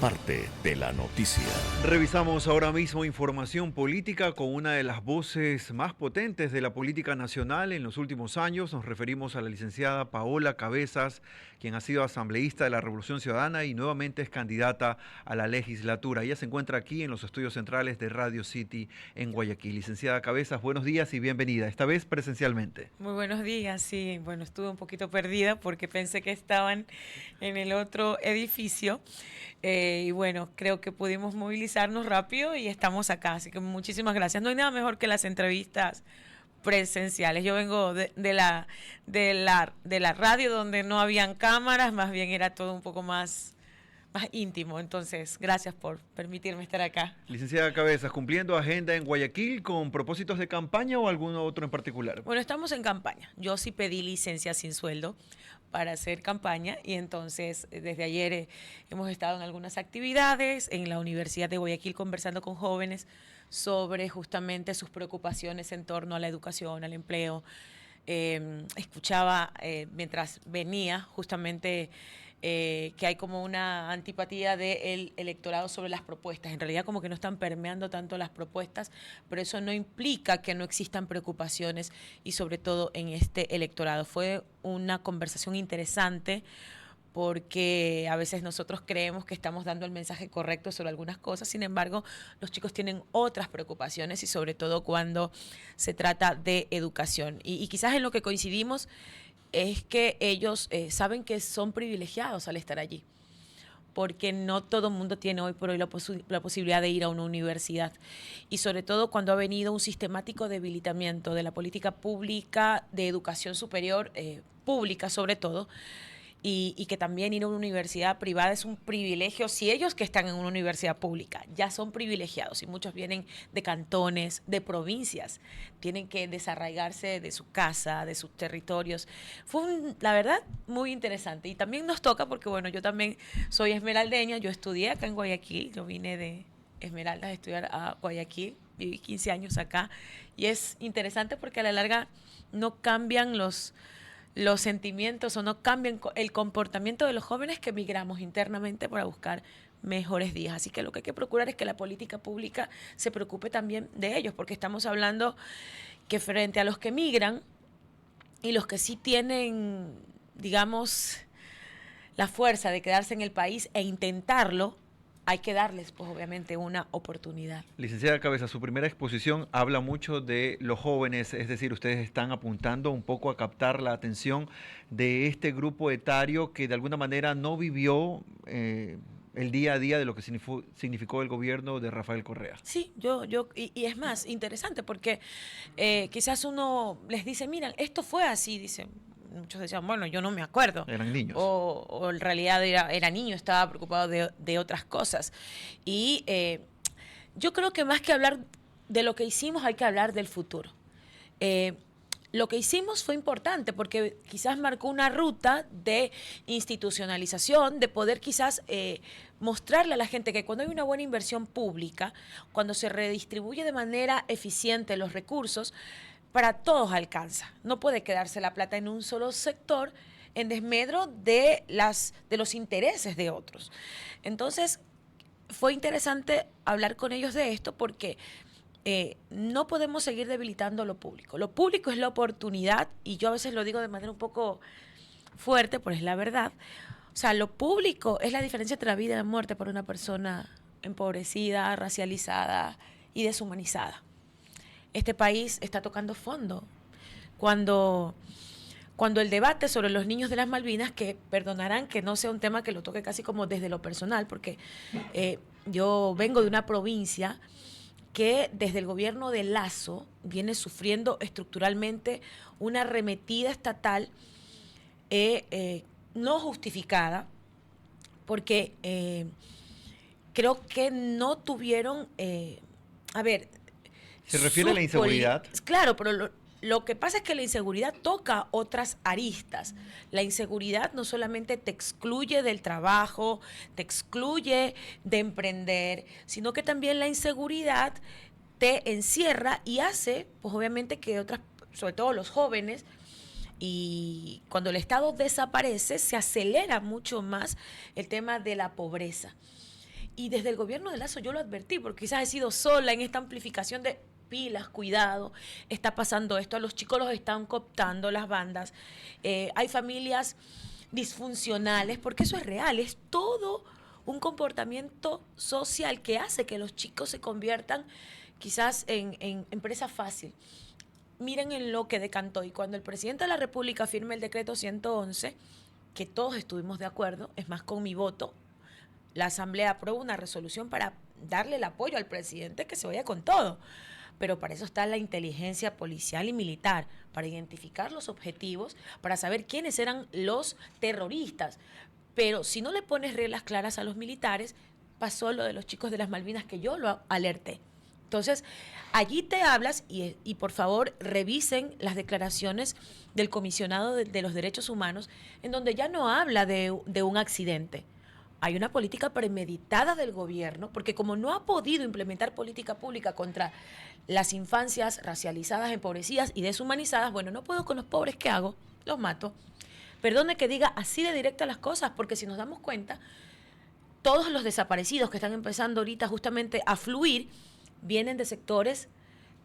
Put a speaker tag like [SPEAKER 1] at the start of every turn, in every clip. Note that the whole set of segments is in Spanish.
[SPEAKER 1] Parte de la noticia.
[SPEAKER 2] Revisamos ahora mismo información política con una de las voces más potentes de la política nacional en los últimos años. Nos referimos a la licenciada Paola Cabezas, quien ha sido asambleísta de la Revolución Ciudadana y nuevamente es candidata a la legislatura. Ella se encuentra aquí en los estudios centrales de Radio City en Guayaquil. Licenciada Cabezas, buenos días y bienvenida, esta vez presencialmente.
[SPEAKER 3] Muy buenos días, sí, bueno, estuve un poquito perdida porque pensé que estaban en el otro edificio y bueno, creo que pudimos movilizarnos rápido y estamos acá, así que muchísimas gracias. No hay nada mejor que las entrevistas presenciales. Yo vengo de la radio donde no habían cámaras, más bien era todo un poco más íntimo, entonces gracias por permitirme estar acá.
[SPEAKER 2] Licenciada Cabezas, ¿cumpliendo agenda en Guayaquil con propósitos de campaña o alguno otro en particular?
[SPEAKER 3] Bueno, estamos en campaña. Yo sí pedí licencia sin sueldo para hacer campaña y entonces desde ayer hemos estado en algunas actividades en la Universidad de Guayaquil conversando con jóvenes sobre justamente sus preocupaciones en torno a la educación, al empleo. Escuchaba mientras venía justamente que hay como una antipatía del electorado sobre las propuestas. En realidad como que no están permeando tanto las propuestas, pero eso no implica que no existan preocupaciones y sobre todo en este electorado. Fue una conversación interesante porque a veces nosotros creemos que estamos dando el mensaje correcto sobre algunas cosas, sin embargo, los chicos tienen otras preocupaciones y sobre todo cuando se trata de educación. Y quizás en lo que coincidimos es que ellos saben que son privilegiados al estar allí, porque no todo el mundo tiene hoy por hoy la posibilidad de ir a una universidad. Y sobre todo cuando ha venido un sistemático debilitamiento de la política pública de educación superior, pública sobre todo, y que también ir a una universidad privada es un privilegio. Si ellos que están en una universidad pública ya son privilegiados y muchos vienen de cantones, de provincias, tienen que desarraigarse de su casa, de sus territorios. Fue, la verdad, muy interesante. Y también nos toca porque, bueno, yo también soy esmeraldeña, yo estudié acá en Guayaquil, yo vine de Esmeraldas a estudiar a Guayaquil, viví 15 años acá y es interesante porque a la larga no cambian los sentimientos o no cambian el comportamiento de los jóvenes que migramos internamente para buscar mejores días. Así que lo que hay que procurar es que la política pública se preocupe también de ellos, porque estamos hablando que frente a los que migran y los que sí tienen, digamos, la fuerza de quedarse en el país e intentarlo, hay que darles, pues obviamente, una oportunidad.
[SPEAKER 2] Licenciada Cabeza, su primera exposición habla mucho de los jóvenes, es decir, ustedes están apuntando un poco a captar la atención de este grupo etario que de alguna manera no vivió el día a día de lo que significó el gobierno de Rafael Correa.
[SPEAKER 3] Sí, y es más interesante porque quizás uno les dice, miren, esto fue así, dicen. Muchos decían, bueno, yo no me acuerdo.
[SPEAKER 2] Eran niños.
[SPEAKER 3] O en realidad era niño, estaba preocupado de otras cosas. Y yo creo que más que hablar de lo que hicimos, hay que hablar del futuro. Lo que hicimos fue importante porque quizás marcó una ruta de institucionalización, de poder quizás mostrarle a la gente que cuando hay una buena inversión pública, cuando se redistribuye de manera eficiente los recursos, para todos alcanza. No puede quedarse la plata en un solo sector en desmedro de los intereses de otros. Entonces, fue interesante hablar con ellos de esto porque no podemos seguir debilitando lo público. Lo público es la oportunidad, y yo a veces lo digo de manera un poco fuerte, pero es la verdad. O sea, lo público es la diferencia entre la vida y la muerte para una persona empobrecida, racializada y deshumanizada. Este país está tocando fondo. Cuando el debate sobre los niños de las Malvinas, que perdonarán que no sea un tema que lo toque casi como desde lo personal, porque yo vengo de una provincia que desde el gobierno de Lasso viene sufriendo estructuralmente una arremetida estatal no justificada, porque creo que no tuvieron,
[SPEAKER 2] ¿Se refiere a la inseguridad?
[SPEAKER 3] Claro, pero lo que pasa es que la inseguridad toca otras aristas. La inseguridad no solamente te excluye del trabajo, te excluye de emprender, sino que también la inseguridad te encierra y hace, pues obviamente que otras, sobre todo los jóvenes, y cuando el Estado desaparece, se acelera mucho más el tema de la pobreza. Y desde el gobierno de Lazo yo lo advertí, porque quizás he sido sola en esta amplificación de pilas, cuidado, está pasando esto, a los chicos los están cooptando las bandas, hay familias disfuncionales, porque eso es real, es todo un comportamiento social que hace que los chicos se conviertan quizás en presa fácil. Miren en lo que decantó, y cuando el presidente de la República firme el decreto 111, que todos estuvimos de acuerdo, es más, con mi voto, la Asamblea aprueba una resolución para darle el apoyo al presidente que se vaya con todo. Pero para eso está la inteligencia policial y militar, para identificar los objetivos, para saber quiénes eran los terroristas. Pero si no le pones reglas claras a los militares, pasó lo de los chicos de las Malvinas, que yo lo alerté. Entonces, allí te hablas y por favor revisen las declaraciones del comisionado de los derechos humanos, en donde ya no habla de un accidente. Hay una política premeditada del gobierno, porque como no ha podido implementar política pública contra las infancias racializadas, empobrecidas y deshumanizadas, bueno, no puedo con los pobres, ¿qué hago? Los mato. Perdone que diga así de directa las cosas, porque si nos damos cuenta, todos los desaparecidos que están empezando ahorita justamente a fluir vienen de sectores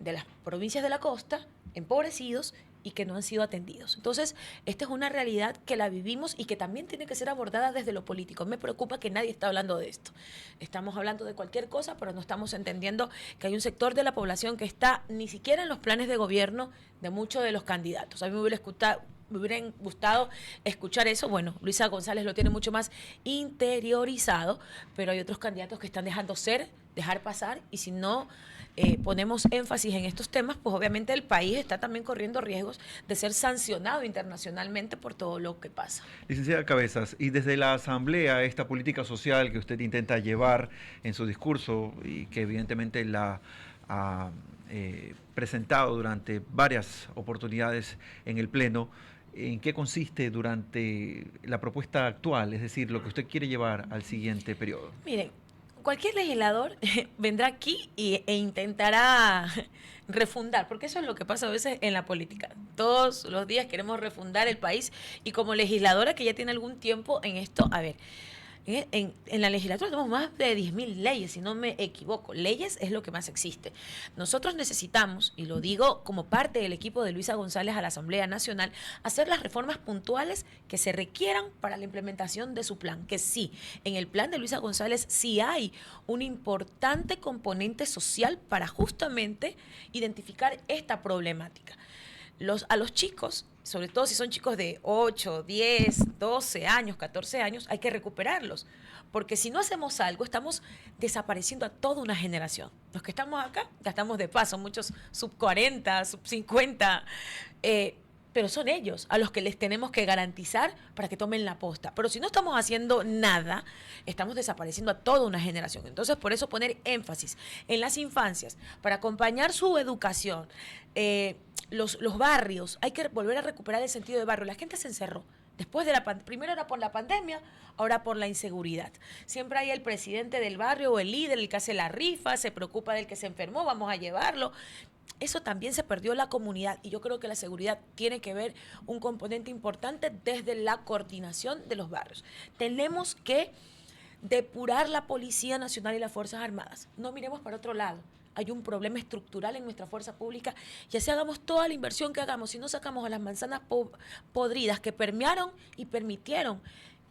[SPEAKER 3] de las provincias de la costa, empobrecidos, y que no han sido atendidos. Entonces, esta es una realidad que la vivimos y que también tiene que ser abordada desde lo político. Me preocupa que nadie está hablando de esto. Estamos hablando de cualquier cosa, pero no estamos entendiendo que hay un sector de la población que está ni siquiera en los planes de gobierno de muchos de los candidatos. A mí me hubiera gustado escuchar eso. Bueno, Luisa González lo tiene mucho más interiorizado, pero hay otros candidatos que están dejando dejar pasar, y si no ponemos énfasis en estos temas, pues obviamente el país está también corriendo riesgos de ser sancionado internacionalmente por todo lo que pasa.
[SPEAKER 2] Licenciada Cabezas, y desde la Asamblea, esta política social que usted intenta llevar en su discurso y que evidentemente la ha presentado durante varias oportunidades en el Pleno, ¿en qué consiste durante la propuesta actual? Es decir, lo que usted quiere llevar al siguiente periodo.
[SPEAKER 3] Miren, cualquier legislador vendrá aquí e intentará refundar, porque eso es lo que pasa a veces en la política. Todos los días queremos refundar el país, y como legisladora que ya tiene algún tiempo en esto, a ver, en la legislatura tenemos más de 10.000 leyes, si no me equivoco. Leyes es lo que más existe. Nosotros necesitamos, y lo digo como parte del equipo de Luisa González a la Asamblea Nacional, hacer las reformas puntuales que se requieran para la implementación de su plan. Que sí, en el plan de Luisa González sí hay un importante componente social para justamente identificar esta problemática. A los chicos, sobre todo si son chicos de 8, 10, 12 años, 14 años, hay que recuperarlos. Porque si no hacemos algo, estamos desapareciendo a toda una generación. Los que estamos acá, ya estamos de paso, muchos sub 40, sub 50, pero son ellos a los que les tenemos que garantizar para que tomen la posta. Pero si no estamos haciendo nada, estamos desapareciendo a toda una generación. Entonces, por eso poner énfasis en las infancias, para acompañar su educación, los barrios, hay que volver a recuperar el sentido de barrio. La gente se encerró. Después de primero era por la pandemia, ahora por la inseguridad. Siempre hay el presidente del barrio o el líder, el que hace la rifa, se preocupa del que se enfermó, vamos a llevarlo. Eso también se perdió la comunidad, y yo creo que la seguridad tiene que ver un componente importante desde la coordinación de los barrios. Tenemos que depurar la Policía Nacional y las Fuerzas Armadas. No miremos para otro lado. Hay un problema estructural en nuestra fuerza pública, y así hagamos toda la inversión que hagamos, si no sacamos a las manzanas podridas que permearon y permitieron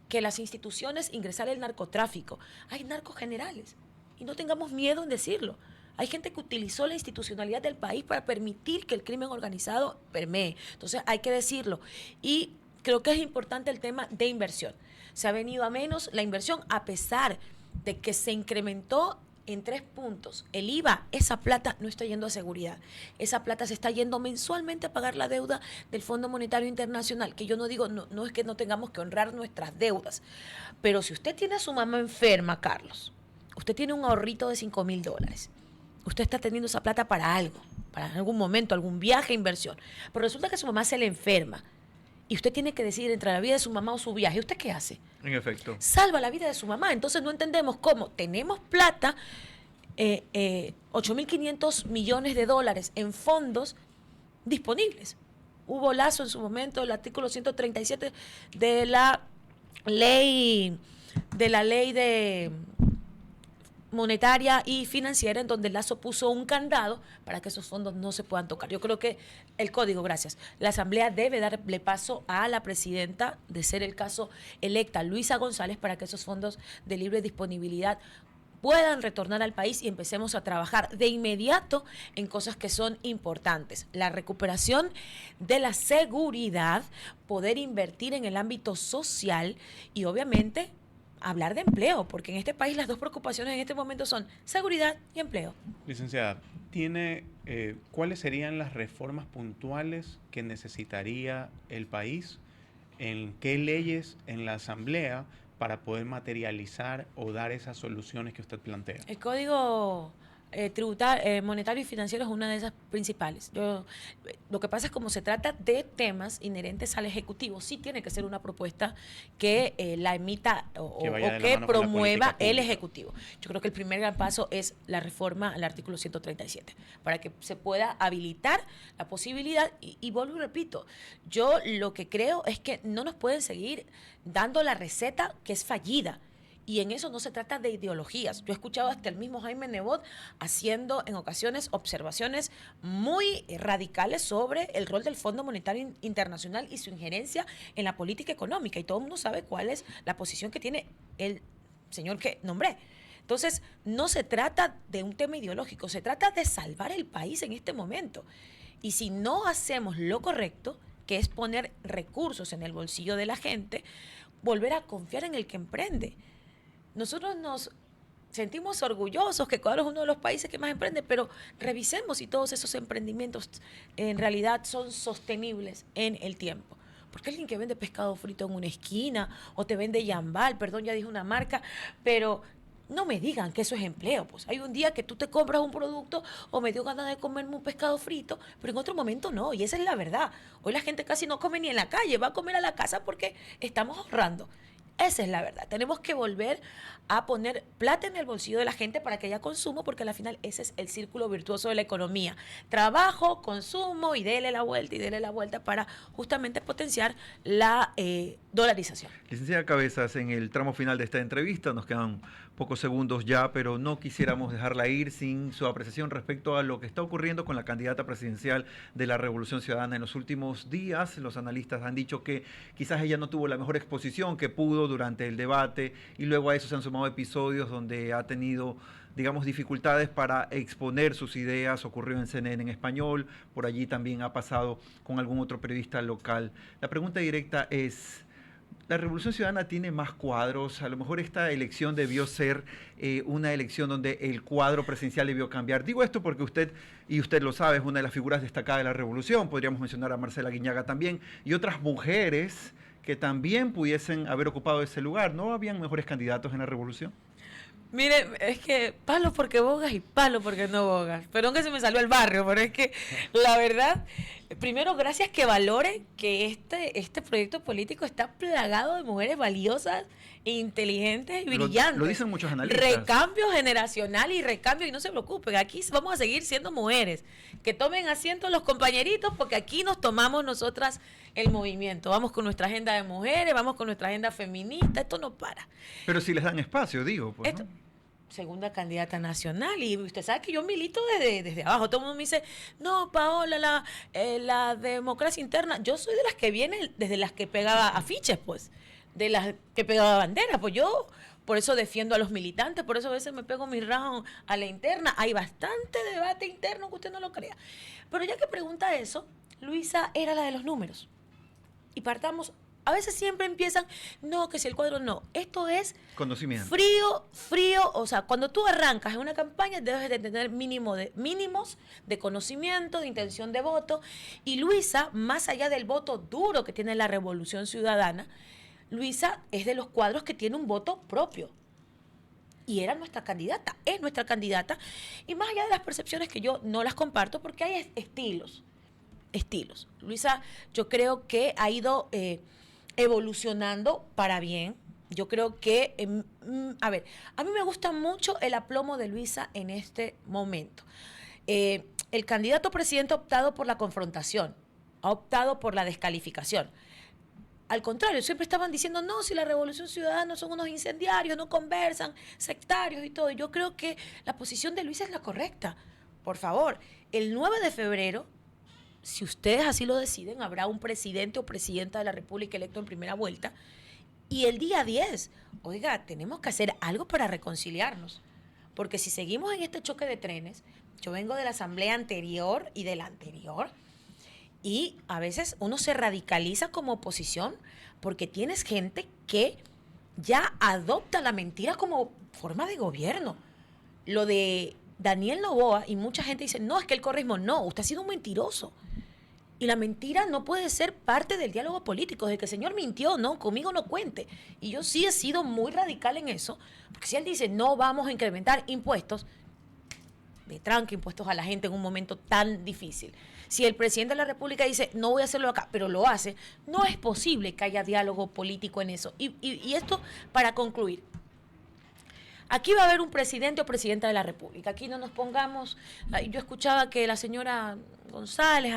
[SPEAKER 3] que las instituciones ingresara el narcotráfico. Hay narcos generales, y no tengamos miedo en decirlo. Hay gente que utilizó la institucionalidad del país para permitir que el crimen organizado permee. Entonces hay que decirlo. Y creo que es importante el tema de inversión. Se ha venido a menos la inversión, a pesar de que se incrementó en 3 puntos. El IVA, esa plata no está yendo a seguridad. Esa plata se está yendo mensualmente a pagar la deuda del Fondo Monetario Internacional, que yo no digo, no es que no tengamos que honrar nuestras deudas. Pero si usted tiene a su mamá enferma, Carlos, usted tiene un ahorrito de $5,000, usted está teniendo esa plata para algo, para algún momento, algún viaje, inversión. Pero resulta que su mamá se le enferma y usted tiene que decidir entre la vida de su mamá o su viaje. ¿Usted qué hace?
[SPEAKER 2] En efecto.
[SPEAKER 3] Salva la vida de su mamá. Entonces no entendemos cómo tenemos plata, 8.500 millones de dólares en fondos disponibles. Hubo Lazo en su momento, el artículo 137 de la ley de monetaria y financiera, en donde Lazo puso un candado para que esos fondos no se puedan tocar. Yo creo que el código, gracias, la Asamblea debe darle paso a la presidenta, de ser el caso electa, Luisa González, para que esos fondos de libre disponibilidad puedan retornar al país y empecemos a trabajar de inmediato en cosas que son importantes. La recuperación de la seguridad, poder invertir en el ámbito social y obviamente hablar de empleo, porque en este país las dos preocupaciones en este momento son seguridad y empleo.
[SPEAKER 4] Licenciada, ¿cuáles serían las reformas puntuales que necesitaría el país? ¿En qué leyes en la Asamblea para poder materializar o dar esas soluciones que usted plantea?
[SPEAKER 3] El código monetario y financiero es una de esas principales. Lo que pasa es como se trata de temas inherentes al Ejecutivo, sí tiene que ser una propuesta que la emita o que promueva el Ejecutivo. Yo creo que el primer gran paso es la reforma al artículo 137, para que se pueda habilitar la posibilidad, y vuelvo y repito, yo lo que creo es que no nos pueden seguir dando la receta que es fallida. Y en eso no se trata de ideologías. Yo he escuchado hasta el mismo Jaime Nebot haciendo en ocasiones observaciones muy radicales sobre el rol del Fondo Monetario Internacional y su injerencia en la política económica. Y todo el mundo sabe cuál es la posición que tiene el señor que nombré. Entonces, no se trata de un tema ideológico, se trata de salvar el país en este momento. Y si no hacemos lo correcto, que es poner recursos en el bolsillo de la gente, volver a confiar en el que emprende. Nosotros nos sentimos orgullosos que Ecuador es uno de los países que más emprende, pero revisemos si todos esos emprendimientos en realidad son sostenibles en el tiempo. Porque alguien que vende pescado frito en una esquina o te vende yambal, perdón, ya dije una marca, pero no me digan que eso es empleo. Pues hay un día que tú te compras un producto o me dio ganas de comerme un pescado frito, pero en otro momento no, y esa es la verdad. Hoy la gente casi no come ni en la calle, va a comer a la casa porque estamos ahorrando. Esa es la verdad. Tenemos que volver a poner plata en el bolsillo de la gente para que haya consumo, porque al final ese es el círculo virtuoso de la economía. Trabajo, consumo y dele la vuelta para justamente potenciar la dolarización.
[SPEAKER 2] Licenciada Cabezas, en el tramo final de esta entrevista nos quedan pocos segundos ya, pero no quisiéramos dejarla ir sin su apreciación respecto a lo que está ocurriendo con la candidata presidencial de la Revolución Ciudadana. En los últimos días, los analistas han dicho que quizás ella no tuvo la mejor exposición que pudo durante el debate, y luego a eso se han sumado episodios donde ha tenido, digamos, dificultades para exponer sus ideas. Ocurrió en CNN en español, por allí también ha pasado con algún otro periodista local. La pregunta directa es: ¿la Revolución Ciudadana tiene más cuadros? A lo mejor esta elección debió ser una elección donde el cuadro presidencial debió cambiar. Digo esto porque usted lo sabe, es una de las figuras destacadas de la Revolución. Podríamos mencionar a Marcela Guiñaga también y otras mujeres que también pudiesen haber ocupado ese lugar. ¿No habían mejores candidatos en la Revolución?
[SPEAKER 3] Mire, es que palo porque bogas y palo porque no bogas. Perdón que se me salió el barrio, pero es que la verdad, primero, gracias que valore que este proyecto político está plagado de mujeres valiosas, inteligentes y brillantes.
[SPEAKER 2] Lo dicen muchos analistas.
[SPEAKER 3] Recambio generacional y recambio, y no se preocupen, aquí vamos a seguir siendo mujeres. Que tomen asiento los compañeritos, porque aquí nos tomamos nosotras el movimiento. Vamos con nuestra agenda de mujeres, vamos con nuestra agenda feminista, esto no para.
[SPEAKER 2] Pero si les dan espacio, digo, pues,
[SPEAKER 3] Esto,
[SPEAKER 2] ¿no?
[SPEAKER 3] Segunda candidata nacional, y usted sabe que yo milito desde abajo. Todo el mundo me dice, no, Paola, la democracia interna. Yo soy de las que viene, desde las que pegaba afiches, pues, de las que pegaba banderas. Pues yo por eso defiendo a los militantes, por eso a veces me pego mi round a la interna. Hay bastante debate interno, que usted no lo crea. Pero ya que pregunta eso, Luisa era la de los números. Y partamos. A veces siempre empiezan, no, que si el cuadro no. Esto es
[SPEAKER 2] conocimiento.
[SPEAKER 3] Frío. O sea, cuando tú arrancas en una campaña debes de tener mínimos de conocimiento, de intención de voto. Y Luisa, más allá del voto duro que tiene la Revolución Ciudadana, Luisa es de los cuadros que tiene un voto propio. Y era nuestra candidata, es nuestra candidata. Y más allá de las percepciones, que yo no las comparto, porque hay estilos. Luisa, yo creo que ha ido evolucionando para bien. Yo creo que, a mí me gusta mucho el aplomo de Luisa en este momento. El candidato presidente ha optado por la confrontación, ha optado por la descalificación. al contrario, siempre estaban diciendo, no, si la Revolución Ciudadana son unos incendiarios, no conversan, sectarios y todo. Yo creo que la posición de Luisa es la correcta. Por favor, el 9 de febrero, si ustedes así lo deciden, habrá un presidente o presidenta de la República electo en primera vuelta. Y el día 10, oiga, tenemos que hacer algo para reconciliarnos. Porque si seguimos en este choque de trenes, yo vengo de la asamblea anterior y de la anterior, y a veces uno se radicaliza como oposición porque tienes gente que ya adopta la mentira como forma de gobierno. Lo de Daniel Noboa, y mucha gente dice, no, es que el correísmo, no, usted ha sido un mentiroso. Y la mentira no puede ser parte del diálogo político, de que el señor mintió, no, conmigo no cuente. Y yo sí he sido muy radical en eso, porque si él dice, no vamos a incrementar impuestos, de tranque impuestos a la gente en un momento tan difícil. Si el presidente de la República dice, no voy a hacerlo acá, pero lo hace, no es posible que haya diálogo político en eso. Y esto, para concluir, aquí va a haber un presidente o presidenta de la República. Aquí no nos pongamos... Yo escuchaba que la señora González,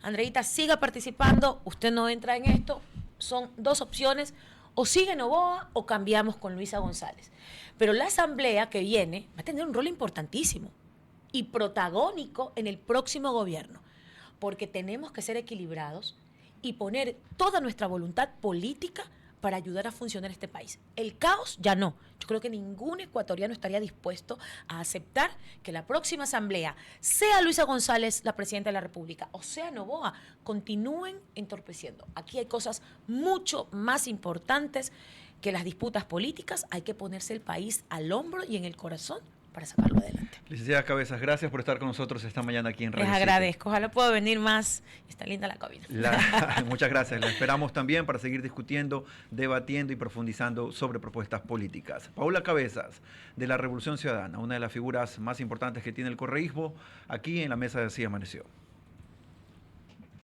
[SPEAKER 3] Andreita, siga participando. Usted no entra en esto. Son dos opciones. O sigue Noboa o cambiamos con Luisa González. Pero la asamblea que viene va a tener un rol importantísimo y protagónico en el próximo gobierno. Porque tenemos que ser equilibrados y poner toda nuestra voluntad política para ayudar a funcionar este país. El caos ya no. Yo creo que ningún ecuatoriano estaría dispuesto a aceptar que la próxima asamblea, sea Luisa González la presidenta de la República o sea Noboa, continúen entorpeciendo. Aquí hay cosas mucho más importantes que las disputas políticas. Hay que ponerse el país al hombro y en el corazón para sacarlo adelante.
[SPEAKER 2] Licenciada Cabezas, gracias por estar con nosotros esta mañana aquí en Radio
[SPEAKER 3] Les
[SPEAKER 2] 7.
[SPEAKER 3] agradezco. Ojalá pueda venir más. Está linda la cabina.
[SPEAKER 2] Muchas gracias. La esperamos también para seguir discutiendo, debatiendo y profundizando sobre propuestas políticas. Paola Cabezas, de la Revolución Ciudadana, una de las figuras más importantes que tiene el correísmo, aquí en la mesa de Así Amaneció.